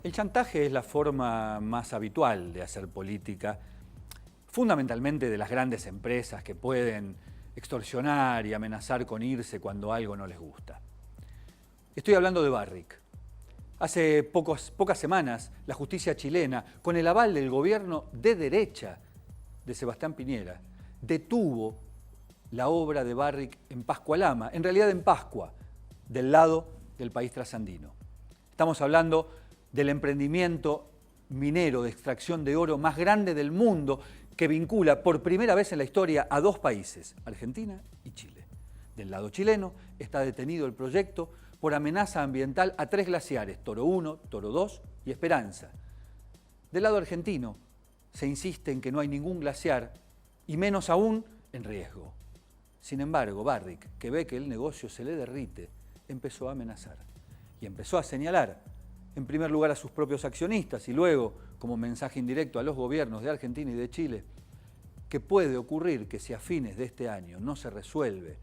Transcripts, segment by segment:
El chantaje es la forma más habitual de hacer política, fundamentalmente de las grandes empresas que pueden extorsionar y amenazar con irse cuando algo no les gusta. Estoy hablando de Barrick. Hace pocas semanas, la justicia chilena, con el aval del gobierno de derecha de Sebastián Piñera, detuvo la obra de Barrick en Pascualama, en realidad en Pascua, del lado del país trasandino. Estamos hablando del emprendimiento minero de extracción de oro más grande del mundo, que vincula por primera vez en la historia a dos países, Argentina y Chile. Del lado chileno está detenido el proyecto por amenaza ambiental a 3 glaciares, Toro 1, Toro 2 y Esperanza. Del lado argentino se insiste en que no hay ningún glaciar y menos aún en riesgo. Sin embargo, Barrick, que ve que el negocio se le derrite, empezó a amenazar y empezó a señalar, en primer lugar a sus propios accionistas y luego, como mensaje indirecto a los gobiernos de Argentina y de Chile, que puede ocurrir que si a fines de este año no se resuelve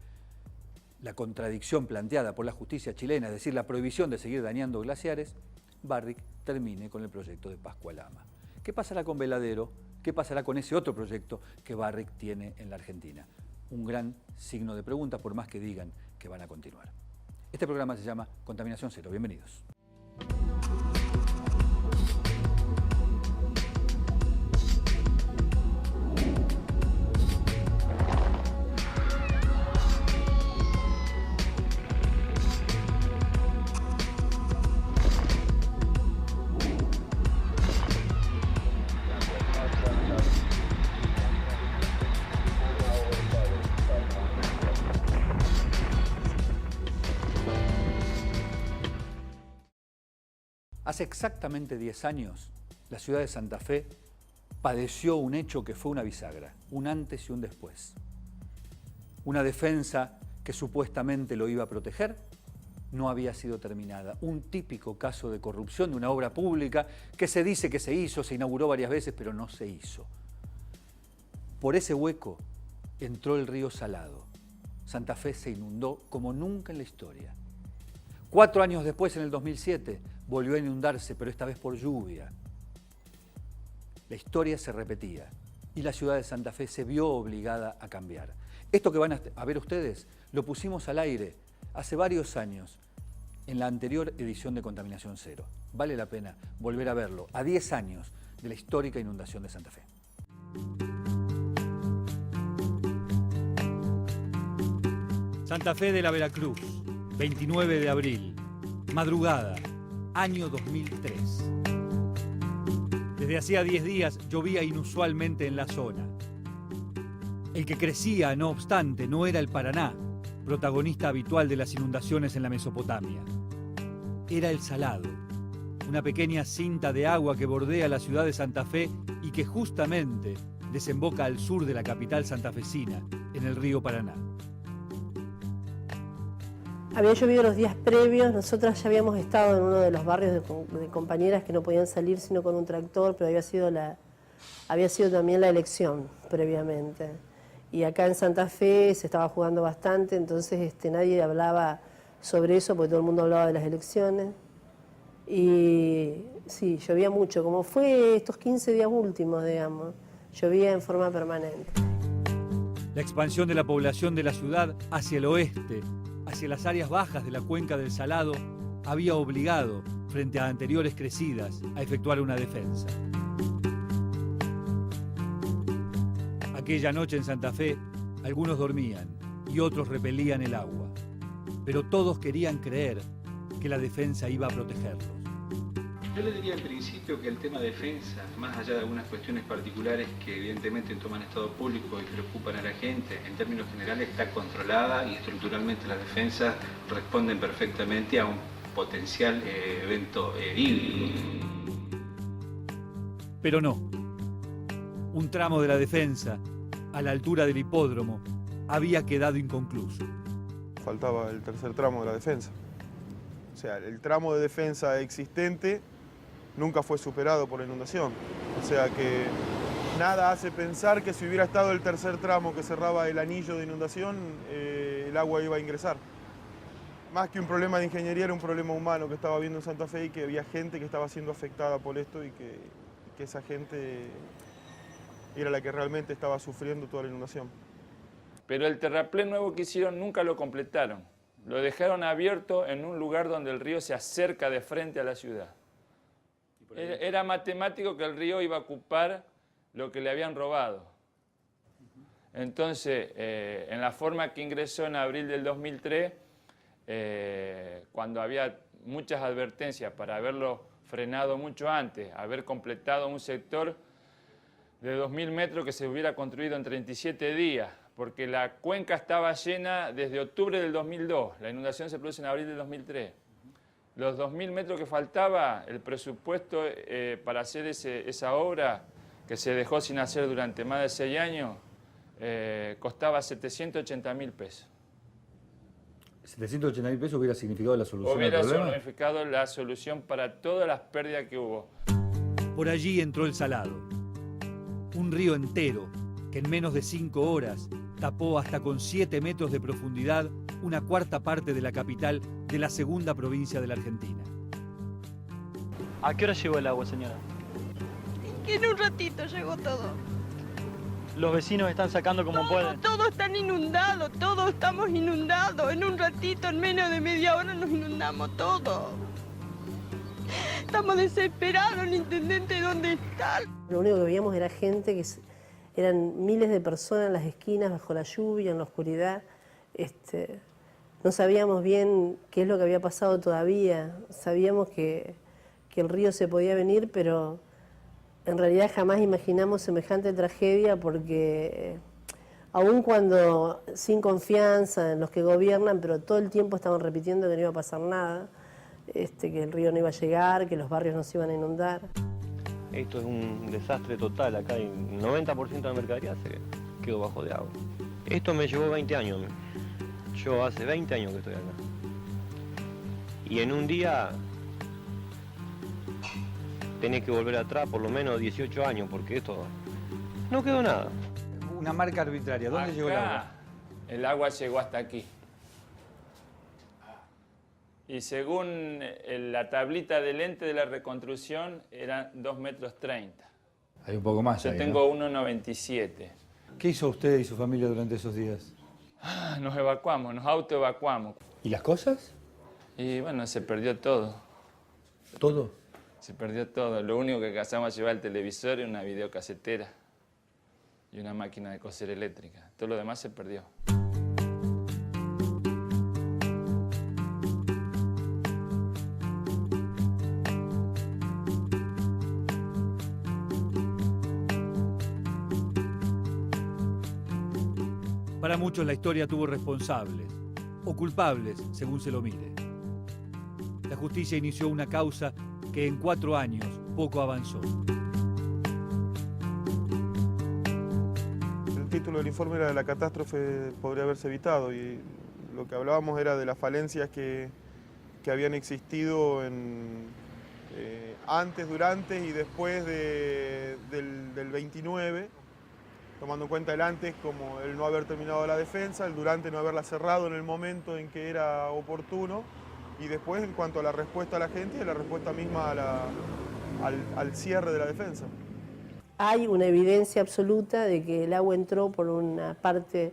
la contradicción planteada por la justicia chilena, es decir, la prohibición de seguir dañando glaciares, Barrick termine con el proyecto de Pascualama. ¿Qué pasará con Veladero? ¿Qué pasará con ese otro proyecto que Barrick tiene en la Argentina? Un gran signo de pregunta, por más que digan que van a continuar. Este programa se llama Contaminación Cero. Bienvenidos. Hace exactamente 10 años, la ciudad de Santa Fe padeció un hecho que fue una bisagra, un antes y un después. Una defensa que supuestamente lo iba a proteger no había sido terminada. Un típico caso de corrupción de una obra pública que se dice que se hizo, se inauguró varias veces, pero no se hizo. Por ese hueco entró el río Salado. Santa Fe se inundó como nunca en la historia. 4 años después, en el 2007, volvió a inundarse, pero esta vez por lluvia. La historia se repetía y la ciudad de Santa Fe se vio obligada a cambiar. Esto que van a ver ustedes lo pusimos al aire hace varios años en la anterior edición de Contaminación Cero. Vale la pena volver a verlo a 10 años de la histórica inundación de Santa Fe. Santa Fe de la Veracruz, 29 de abril, madrugada, año 2003. Desde hacía 10 días llovía inusualmente en la zona. El que crecía, no obstante, no era el Paraná, protagonista habitual de las inundaciones en la Mesopotamia. Era el Salado, una pequeña cinta de agua que bordea la ciudad de Santa Fe y que justamente desemboca al sur de la capital santafesina, en el río Paraná. Había llovido los días previos, nosotras ya habíamos estado en uno de los barrios de compañeras que no podían salir sino con un tractor, pero había sido también la elección previamente. Y acá en Santa Fe se estaba jugando bastante, entonces nadie hablaba sobre eso porque todo el mundo hablaba de las elecciones. Y sí, llovía mucho, como fue estos 15 días últimos, digamos, llovía en forma permanente. La expansión de la población de la ciudad hacia el oeste, hacia las áreas bajas de la cuenca del Salado, había obligado, frente a anteriores crecidas, a efectuar una defensa. Aquella noche en Santa Fe, algunos dormían y otros repelían el agua, pero todos querían creer que la defensa iba a protegerlos. Yo le diría en principio que el tema defensa, más allá de algunas cuestiones particulares que evidentemente toman estado público y preocupan a la gente, en términos generales está controlada y estructuralmente las defensas responden perfectamente a un potencial evento hídrico. Pero no. Un tramo de la defensa, a la altura del hipódromo, había quedado inconcluso. Faltaba el tercer tramo de la defensa. O sea, el tramo de defensa existente nunca fue superado por la inundación. O sea que nada hace pensar que si hubiera estado el tercer tramo que cerraba el anillo de inundación, el agua iba a ingresar. más que un problema de ingeniería, era un problema humano que estaba viendo en Santa Fe y que había gente que estaba siendo afectada por esto y que esa gente era la que realmente estaba sufriendo toda la inundación. Pero el terraplén nuevo que hicieron nunca lo completaron. Lo dejaron abierto en un lugar donde el río se acerca de frente a la ciudad. Era matemático que el río iba a ocupar lo que le habían robado. Entonces, en la forma que ingresó en abril del 2003, cuando había muchas advertencias para haberlo frenado mucho antes, haber completado un sector de 2.000 metros que se hubiera construido en 37 días, porque la cuenca estaba llena desde octubre del 2002, la inundación se produce en abril del 2003. Los 2.000 metros que faltaba, el presupuesto para hacer esa obra, que se dejó sin hacer durante más de 6 años, costaba 780.000 pesos. 780.000 pesos hubiera significado la solución Hubiera al problema. significado la solución para todas las pérdidas que hubo. Por allí entró el Salado, un río entero que en menos de 5 horas tapó hasta con 7 metros de profundidad una cuarta parte de la capital de la segunda provincia de la Argentina. ¿A qué hora llegó el agua, señora? En un ratito llegó todo. Los vecinos están sacando como pueden. Todos están inundados, todos estamos inundados. En un ratito, en menos de media hora nos inundamos todos. Estamos desesperados, el intendente, ¿dónde está? Lo único que veíamos era gente eran miles de personas en las esquinas, bajo la lluvia, en la oscuridad. No sabíamos bien qué es lo que había pasado todavía. Sabíamos que el río se podía venir, pero en realidad jamás imaginamos semejante tragedia porque aun cuando sin confianza en los que gobiernan, pero todo el tiempo estaban repitiendo que no iba a pasar nada, que el río no iba a llegar, que los barrios no se iban a inundar. Esto es un desastre total, acá hay 90% de la mercadería se quedó bajo de agua. Esto me llevó 20 años, yo hace 20 años que estoy acá. Y en un día tenés que volver atrás por lo menos 18 años, porque esto no quedó nada. Una marca arbitraria, ¿dónde llegó el agua? El agua llegó hasta aquí. Y según la tablita del ente de la reconstrucción, eran 2,30 metros. Hay un poco más. Yo ahí, tengo ¿no? 1,97. ¿Qué hizo usted y su familia durante esos días? Nos evacuamos, nos autoevacuamos. ¿Y las cosas? Y bueno, se perdió todo. ¿Todo? Se perdió todo. Lo único que alcanzamos a llevar el televisor y una videocasetera y una máquina de coser eléctrica. Todo lo demás se perdió. Para muchos la historia tuvo responsables, o culpables, según se lo mire. La justicia inició una causa que en 4 años poco avanzó. El título del informe era de la catástrofe podría haberse evitado y lo que hablábamos era de las falencias que habían existido antes, durante y después del 29, tomando en cuenta el antes como el no haber terminado la defensa, el durante no haberla cerrado en el momento en que era oportuno y después en cuanto a la respuesta a la gente y la respuesta misma al cierre de la defensa. Hay una evidencia absoluta de que el agua entró por una parte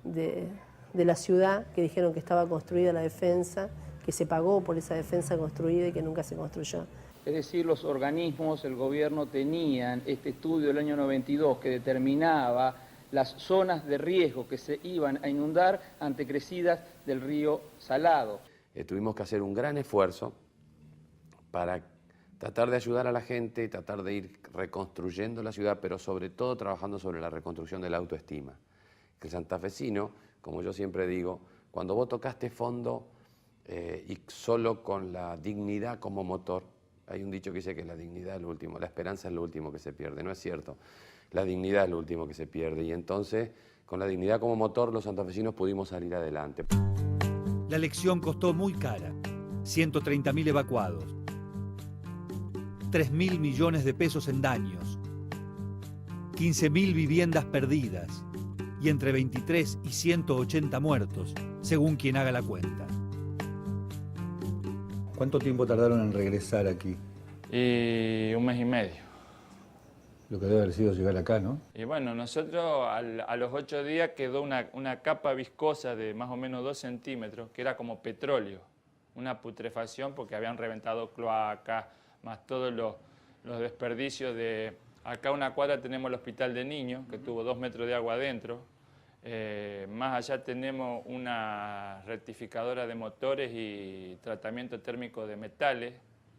de la ciudad que dijeron que estaba construida la defensa, que se pagó por esa defensa construida y que nunca se construyó. Es decir, los organismos, el gobierno tenían este estudio del año 92 que determinaba las zonas de riesgo que se iban a inundar ante crecidas del río Salado. Tuvimos que hacer un gran esfuerzo para tratar de ayudar a la gente, tratar de ir reconstruyendo la ciudad, pero sobre todo trabajando sobre la reconstrucción de la autoestima. Que el santafesino, como yo siempre digo, cuando vos tocaste fondo y solo con la dignidad como motor, hay un dicho que dice que la dignidad es lo último, la esperanza es lo último que se pierde, no es cierto. La dignidad es lo último que se pierde y entonces con la dignidad como motor los santafesinos pudimos salir adelante. La lección costó muy cara, 130.000 evacuados, 3.000 millones de pesos en daños, 15.000 viviendas perdidas y entre 23 y 180 muertos, según quien haga la cuenta. ¿Cuánto tiempo tardaron en regresar aquí? Y 1 mes y medio. Lo que debe haber sido llegar acá, ¿no? Y bueno, nosotros a los 8 días quedó una capa viscosa de más o menos 2 centímetros, que era como petróleo, una putrefacción porque habían reventado cloacas, más todos los desperdicios de... Acá a una cuadra tenemos el hospital de niños, que tuvo 2 metros de agua adentro. Más allá tenemos una rectificadora de motores y tratamiento térmico de metales,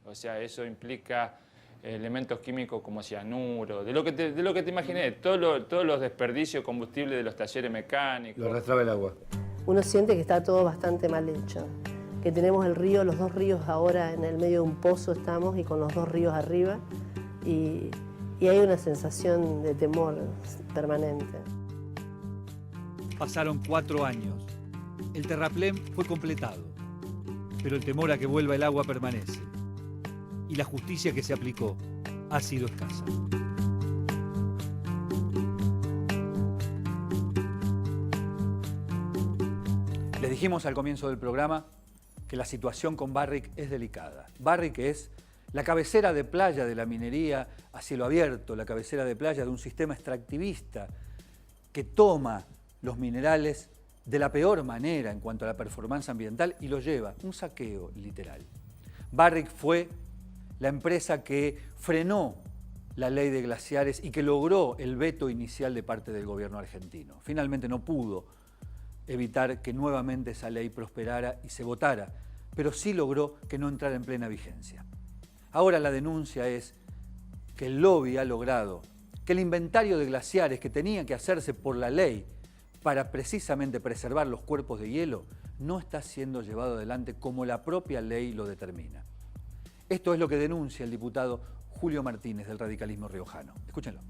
o sea, eso implica elementos químicos como cianuro, de lo que te imaginé, todos los desperdicios combustibles de los talleres mecánicos. Lo arrastraba el agua. Uno siente que está todo bastante mal hecho, que tenemos el río, los 2 ríos ahora en el medio de un pozo estamos y con los 2 ríos arriba y hay una sensación de temor permanente. Pasaron 4 años. El terraplén fue completado, pero el temor a que vuelva el agua permanece. Y la justicia que se aplicó ha sido escasa. Les dijimos al comienzo del programa que la situación con Barrick es delicada. Barrick es la cabecera de playa de la minería a cielo abierto, la cabecera de playa de un sistema extractivista que toma los minerales de la peor manera en cuanto a la performance ambiental y lo lleva, un saqueo literal. Barrick fue la empresa que frenó la ley de glaciares y que logró el veto inicial de parte del gobierno argentino. Finalmente no pudo evitar que nuevamente esa ley prosperara y se votara, pero sí logró que no entrara en plena vigencia. Ahora la denuncia es que el lobby ha logrado que el inventario de glaciares que tenía que hacerse por la ley para precisamente preservar los cuerpos de hielo no está siendo llevado adelante como la propia ley lo determina. Esto es lo que denuncia el diputado Julio Martínez del radicalismo riojano. Escúchenlo.